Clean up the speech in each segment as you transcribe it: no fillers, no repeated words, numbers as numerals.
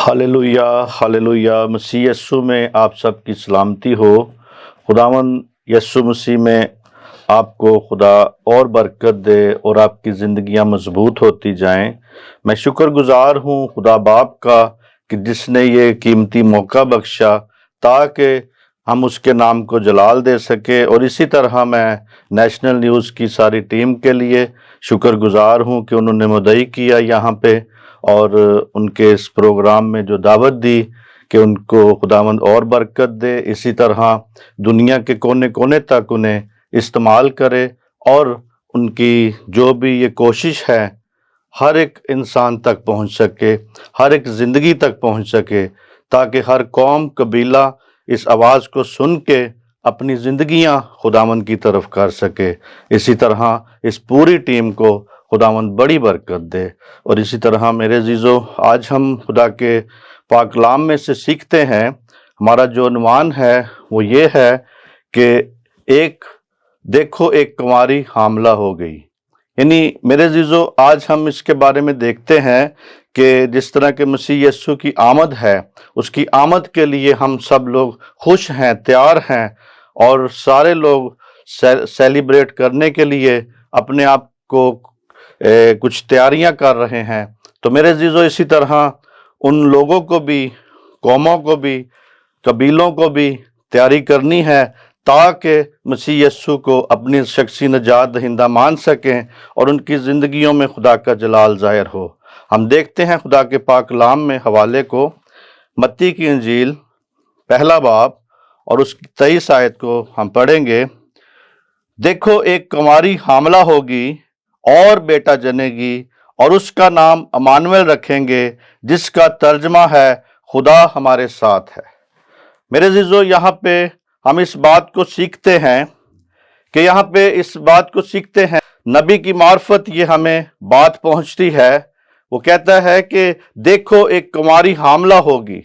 Hallelujah hallelujah. मसीह यस्सु में आप सबकी सलामती हो। खुदावन यस्सु मसीह में आपको खुदा और बरकत दे और आपकी ज़िंदगियां मजबूत होती जाएं। मैं शुक्रगुजार हूं खुदा बाप का कि जिसने ये कीमती मौका बख्शा ताकि हम उसके नाम को जलाल दे सके। और इसी तरह मैं नेशनल न्यूज़ की सारी टीम के लिए शुक्रगुजार हूं कि उन्होंने मुद्दई किया यहाँ पे और उनके इस प्रोग्राम में जो दावत दी कि उनको खुदावंद और बरकत दे, इसी तरह दुनिया के कोने कोने तक उन्हें इस्तेमाल करे और उनकी जो भी ये कोशिश है हर एक इंसान तक पहुंच सके, हर एक ज़िंदगी तक पहुंच सके, ताकि हर कौम कबीला इस आवाज़ को सुन के अपनी ज़िंदगियां खुदावंद की तरफ कर सके। इसी तरह इस पूरी टीम को खुदावंद बड़ी बरकत दे। और इसी तरह मेरे अजीज़ों, आज हम खुदा के पाक कलाम में से सीखते हैं। हमारा जो उन्वान है वो ये है कि देखो एक कुंवारी हामला हो गई। यानी मेरे अजीज़ों, आज हम इसके बारे में देखते हैं कि जिस तरह के मसीह यस्सु की आमद है, उसकी आमद के लिए हम सब लोग खुश हैं, तैयार हैं और सारे लोग सेलिब्रेट करने के लिए अपने आप को कुछ तैयारियां कर रहे हैं। तो मेरे अजीज़ों, इसी तरह उन लोगों को भी, कौमों को भी, कबीलों को भी तैयारी करनी है ताकि मसीह यस्सु को अपनी शख्सी नजात दहिंदा मान सकें और उनकी ज़िंदगियों में खुदा का जलाल ज़ाहिर हो। हम देखते हैं खुदा के पाक कलाम में हवाले को, मत्ती की इंजील पहला बाब और उसकी 23 आयत को हम पढ़ेंगे। देखो एक कुंवारी हामला होगी और बेटा जनेगी और उसका नाम अमानुएल रखेंगे, जिसका तर्जमा है खुदा हमारे साथ है। मेरे अजीज़ों, यहाँ पे हम इस बात को सीखते हैं नबी की मार्फत ये हमें बात पहुंचती है। वो कहता है कि देखो एक कुंवारी हामला होगी।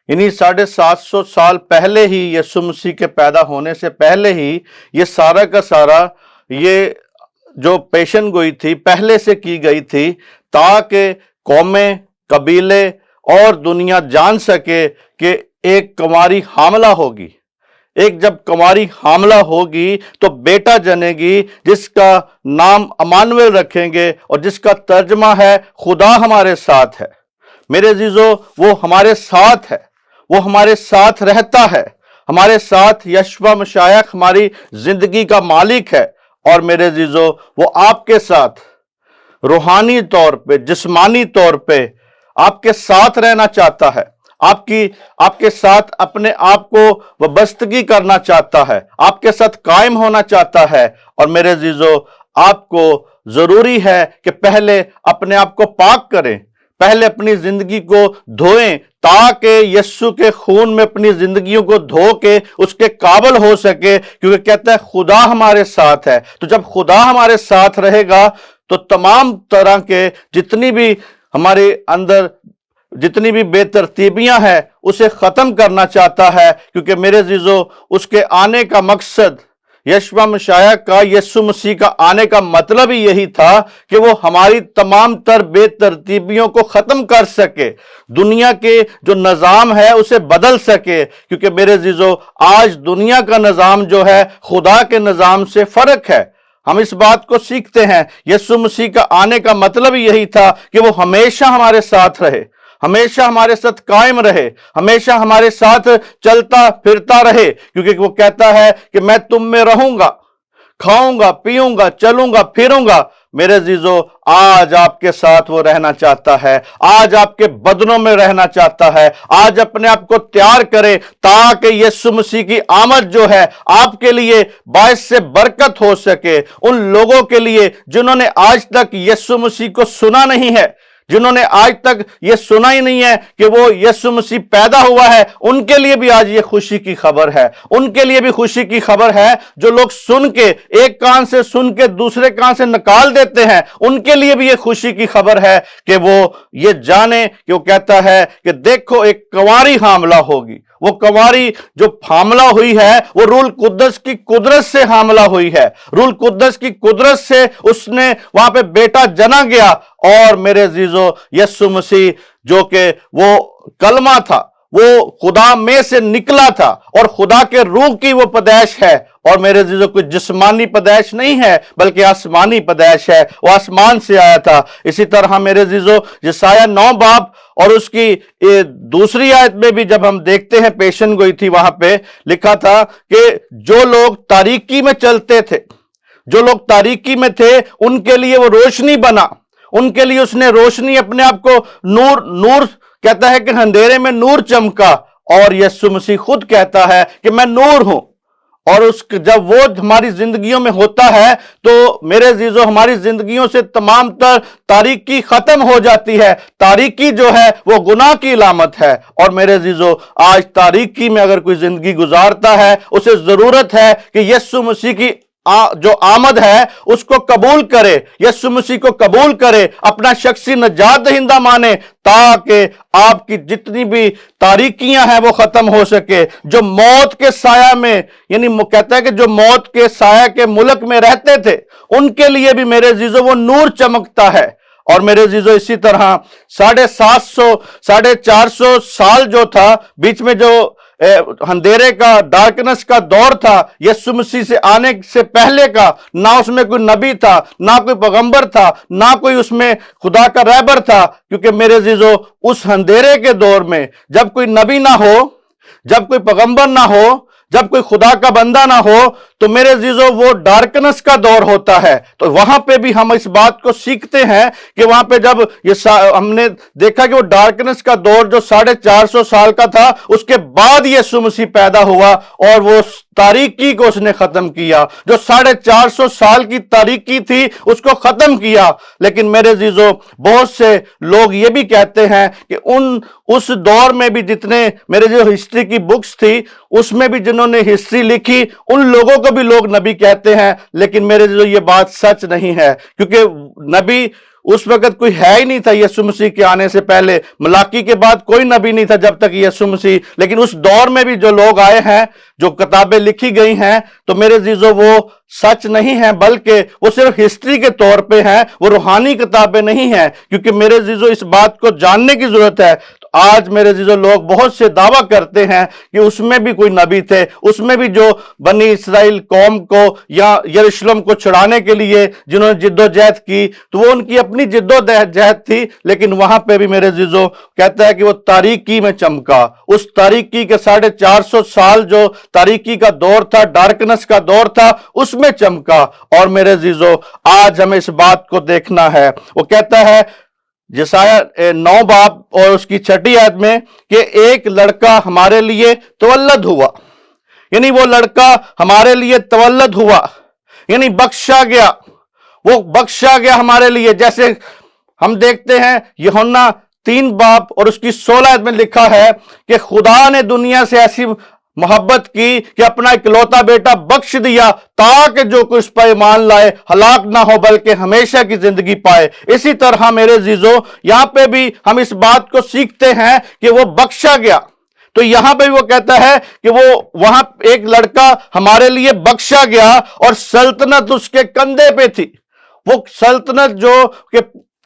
यानी 750 साल पहले ही, यीशु मसीह के पैदा होने से पहले ही ये सारा का सारा ये जो पेशन गोई थी पहले से की गई थी, ताकि कौमें, कबीले और दुनिया जान सके कि एक कुंवारी हामला होगी। एक जब कुंवारी हामला होगी तो बेटा जनेगी, जिसका नाम अमानुएल रखेंगे और जिसका तर्जमा है खुदा हमारे साथ है। मेरे अजीजों, वो हमारे साथ है, वो हमारे साथ रहता है, हमारे साथ यशवा मशायख हमारी जिंदगी का मालिक है। और मेरे अजीजों, वो आपके साथ रूहानी तौर पे, जिस्मानी तौर पे आपके साथ रहना चाहता है, आपके साथ अपने आप को वबस्तगी करना चाहता है, आपके साथ कायम होना चाहता है। और मेरे अजीजों, आपको जरूरी है कि पहले अपने आप को पाक करें, पहले अपनी जिंदगी को धोएं, ताकि यस्सु के खून में अपनी जिंदगियों को धो के उसके काबिल हो सके, क्योंकि कहता है खुदा हमारे साथ है। तो जब खुदा हमारे साथ रहेगा तो तमाम तरह के जितनी भी हमारे अंदर जितनी भी बेतरतीबियां हैं उसे खत्म करना चाहता है। क्योंकि मेरे अजीजों, उसके आने का मकसद, यशवा मशाया का, यीशु मसीह का आने का मतलब ही यही था कि वो हमारी तमाम तर बेतरतीबियों को खत्म कर सके, दुनिया के जो निज़ाम है उसे बदल सके। क्योंकि मेरे अजीजों, आज दुनिया का निज़ाम जो है खुदा के निज़ाम से फर्क है। हम इस बात को सीखते हैं, यीशु मसीह का आने का मतलब ही यही था कि वो हमेशा हमारे साथ रहे, हमेशा हमारे साथ कायम रहे, हमेशा हमारे साथ चलता फिरता रहे। क्योंकि वो कहता है कि मैं तुम में रहूंगा, खाऊंगा, पीऊंगा, चलूंगा, फिरूंगा। मेरे अजीजों, आज आपके साथ वो रहना चाहता है, आज आपके बदनों में रहना चाहता है। आज अपने आप को तैयार करें ताकि यीशु मसीह की आमद जो है आपके लिए बायस से बरकत हो सके। उन लोगों के लिए जिन्होंने आज तक यीशु मसीह को सुना नहीं है, जिन्होंने आज तक ये सुना ही नहीं है कि वो यीशु मसीह पैदा हुआ है, उनके लिए भी आज ये खुशी की खबर है। उनके लिए भी खुशी की खबर है जो लोग सुन के, एक कान से सुन के दूसरे कान से निकाल देते हैं, उनके लिए भी ये खुशी की खबर है कि वो ये जाने कि वो कहता है कि देखो एक कुंवारी हामला होगी। वो कुंवारी जो हामला हुई है वो रूल कुद्दस की कुदरत से हामला हुई है, रूल कुद्दस की कुदरत से उसने वहां पे बेटा जना गया। और मेरे अजीजों, यीशु मसीह जो कि वो कलमा था वो खुदा में से निकला था और खुदा के रूह की वो पैदाइश है। और मेरे अजीजों कोई जिस्मानी पैदाइश नहीं है बल्कि आसमानी पैदाइश है, वो आसमान से आया था। इसी तरह मेरे अजीजों यशायाह 9 बाब और उसकी दूसरी आयत में भी जब हम देखते हैं पेशन गोई थी, वहां पे लिखा था कि जो लोग तारीकी में चलते थे, जो लोग तारीकी में थे, उनके लिए वो रोशनी बना, उनके लिए उसने रोशनी अपने आप को नूर कहता है कि अंधेरे में नूर चमका। और यीशु मसीह खुद कहता है कि मैं नूर हूं। और जब वो हमारी जिंदगियों में होता है तो मेरे अजीजों हमारी जिंदगियों से तमाम तर तारीकी खत्म हो जाती है। तारीकी जो है वो गुनाह की इलामत है। और मेरे अजीजों आज तारीकी में अगर कोई जिंदगी गुजारता है, उसे जरूरत है कि यीशु मसीह की जो आमद है उसको कबूल करे, यीशु मसीह को कबूल करे, अपना शख्सी नजात दहिंदा माने, ताकि आपकी जितनी भी तारीकियां हैं वो खत्म हो सके। जो मौत के साया में, यानी कहता है कि जो मौत के साया के मुल्क में रहते थे, उनके लिए भी मेरे अजीजों वो नूर चमकता है। और मेरे अजीजों इसी तरह 450 साल जो था, बीच में जो अंधेरे का, डार्कनेस का दौर था, यीशु मसीह से आने से पहले का, ना उसमें कोई नबी था, ना कोई पैगंबर था, ना कोई उसमें खुदा का रहबर था। क्योंकि मेरे अजीजों उस अंधेरे के दौर में जब कोई नबी ना हो, जब कोई पैगंबर ना हो, जब कोई खुदा का बंदा ना हो, तो मेरे अजीजों वो डार्कनेस का दौर होता है। तो वहां पे भी हम इस बात को सीखते हैं कि वहां पे जब ये हमने देखा कि वो डार्कनेस का दौर जो 450 साल का था, उसके बाद यीशु मसीह पैदा हुआ और वो तारीकी को उसने खत्म किया। जो 450 साल की तारीकी थी उसको खत्म किया। लेकिन मेरे अजीजों बहुत से लोग ये भी कहते हैं कि उस दौर में भी जितने मेरे जो हिस्ट्री की बुक्स थी, उसमें भी जिन्होंने हिस्ट्री लिखी, उन लोगों को भी लोग नबी कहते हैं। लेकिन मेरे जो ये बात सच नहीं है, क्योंकि नबी उस वक्त कोई है ही नहीं था। यीशु मसीह के आने से पहले मलाकी के बाद कोई नबी नहीं था जब तक यीशु मसीह। लेकिन उस दौर में भी जो लोग आए हैं, जो किताबें लिखी गई हैं, तो मेरे अजीजों वो सच नहीं है, बल्कि वो सिर्फ हिस्ट्री के तौर पे हैं, वो रूहानी किताबें नहीं हैं। क्योंकि मेरे अजीजों इस बात को जानने की जरूरत है। तो आज मेरे अजीजों लोग बहुत से दावा करते हैं कि उसमें भी कोई नबी थे, उसमें भी जो बनी इसराइल कौम को या यरूशलेम को छुड़ाने के लिए जिन्होंने जिद्दोजहद की, तो वो उनकी अपनी जिद्दोजहद थी। लेकिन वहां पे भी मेरे अजीजों कहता है कि वो तारीकी में चमका। उस तारीकी के 450 साल जो तारीकी का दौर था, डार्कनेस का दौर था, उसमें चमका। और मेरे अजीजों आज हमें इस बात को देखना है। वो कहता है यशायाह 9 बाब और उसकी 6 आयत में कि एक लड़का हमारे लिए तवल्लद हुआ, यानी वो लड़का हमारे लिए तवल्लद हुआ, यानी बख्शा गया, वो बख्शा गया हमारे लिए। जैसे हम देखते हैं यूहन्ना 3 बाब और उसकी 16 आयत में लिखा है कि खुदा ने दुनिया से ऐसी मोहब्बत की कि अपना इकलौता बेटा बख्श दिया, ताकि जो कुछ पर ईमान लाए हलाक ना हो बल्कि हमेशा की जिंदगी पाए। इसी तरह मेरे अजीजों यहां पे भी हम इस बात को सीखते हैं कि वो बख्शा गया। तो यहां पे भी वो कहता है कि वो वहां एक लड़का हमारे लिए बख्शा गया और सल्तनत उसके कंधे पे थी। वो सल्तनत जो कि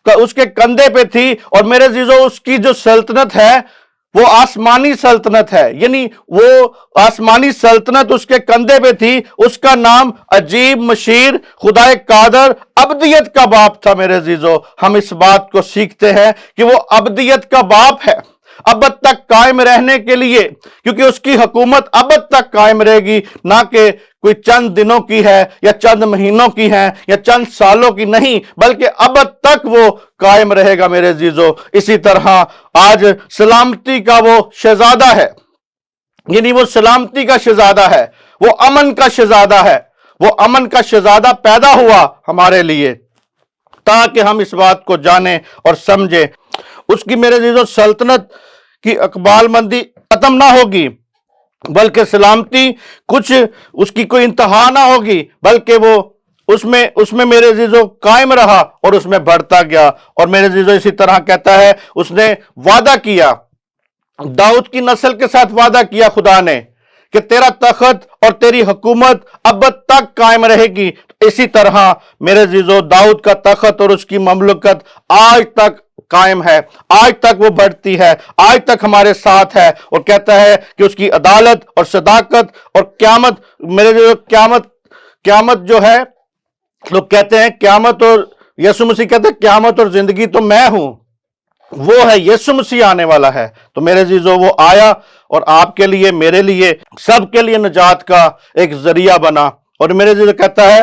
उसके कंधे पे थी। और मेरे अजीजों उसकी जो सल्तनत है वो आसमानी सल्तनत है, यानी वो आसमानी सल्तनत उसके कंधे पे थी। उसका नाम अजीब, मशीर, खुदाए कादर, अब्दियत का बाप था। मेरे अजीजों हम इस बात को सीखते हैं कि वो अब्दियत का बाप है, अबद तक कायम रहने के लिए, क्योंकि उसकी हुकूमत अबद तक कायम रहेगी, ना कि कोई चंद दिनों की है या चंद महीनों की है या चंद सालों की नहीं, बल्कि अबद तक वो कायम रहेगा। मेरे अजीजों इसी तरह आज सलामती का वो शहजादा है, यानी वो सलामती का शहजादा है, वो अमन का शहजादा है। वो अमन का शहजादा पैदा हुआ हमारे लिए ताकि हम इस बात को जाने और समझे। उसकी मेरे अजीजों सल्तनत की अकबालमंदी खत्म ना होगी, बल्कि सलामती कुछ उसकी कोई इंतहा ना होगी, बल्कि वो उसमें मेरे अजीजों कायम रहा और उसमें बढ़ता गया। और मेरे अजीजों इसी तरह कहता है उसने वादा किया, दाऊद की नस्ल के साथ वादा किया खुदा ने कि तेरा तख्त और तेरी हुकूमत अब तक कायम रहेगी। इसी तरह मेरे अजीजों दाऊद का तख्त और उसकी ममलकत आज तक قائم ہے، آج تک وہ بڑھتی ہے، آج تک ہمارے ساتھ ہے، اور کہتا ہے کہ اس کی عدالت اور صداقت اور قیامت، میرے جو قیامت جو ہے، لوگ کہتے ہیں قیامت، اور یسوع مسیح کہتے ہیں قیامت اور زندگی تو میں ہوں، وہ ہے یسوع مسیح آنے والا ہے۔ تو میرے عزیزو، وہ آیا اور آپ کے لیے، میرے لیے، سب کے لیے نجات کا ایک ذریعہ بنا، اور میرے عزیزو کہتا ہے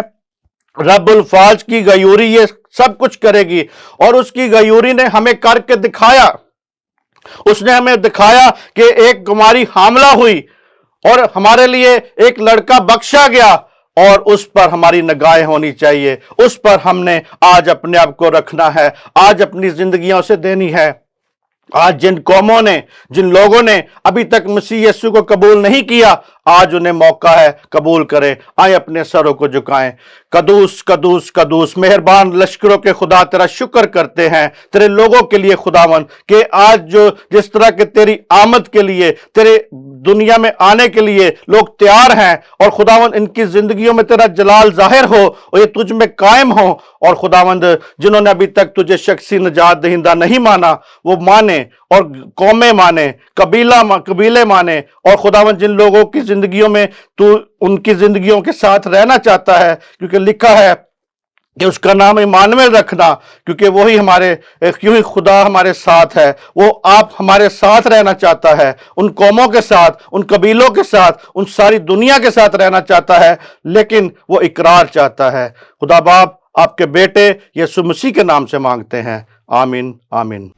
رب الفاظ کی غیوری یہ سب کچھ کرے گی، اور اس کی غیوری نے ہمیں کر کے دکھایا، اس نے ہمیں دکھایا کہ ایک کماری حاملہ ہوئی اور ہمارے لیے ایک لڑکا بخشا گیا، اور اس پر ہماری نگاہیں ہونی چاہیے، اس پر ہم نے آج اپنے آپ کو رکھنا ہے، آج اپنی زندگیوں سے دینی ہے۔ آج جن قوموں نے، جن لوگوں نے ابھی تک مسیح یسوع کو قبول نہیں کیا، آج انہیں موقع ہے قبول کریں، آئیں اپنے سروں کو جھکائیں۔ قدوس قدوس قدوس مہربان لشکروں کے خدا، تیرا شکر کرتے ہیں تیرے لوگوں کے لیے خداوند، کہ آج جو جس طرح کہ تیری آمد کے لیے، تیرے دنیا میں آنے کے لیے لوگ تیار ہیں، اور خداوند ان کی زندگیوں میں تیرا جلال ظاہر ہو اور یہ تجھ میں قائم ہو، اور خداوند جنہوں نے ابھی تک تجھے شخصی نجات دہندہ نہیں مانا، وہ مانے، اور قومیں مانے، قبیلے مانے، اور خداوند جن لوگوں کی زندگیوں میں تو ان کی زندگیوں کے ساتھ رہنا چاہتا ہے، کیونکہ لکھا ہے کہ اس کا نام ایمانویل رکھنا، کیونکہ وہی کیونکہ خدا ہمارے ساتھ ہے، وہ آپ ہمارے ساتھ رہنا چاہتا ہے، ان قوموں کے ساتھ، ان قبیلوں کے ساتھ، ان ساری دنیا کے ساتھ رہنا چاہتا ہے، لیکن وہ اقرار چاہتا ہے۔ خدا باپ آپ کے بیٹے یسوع مسیح کے نام سے مانگتے ہیں، آمین آمین۔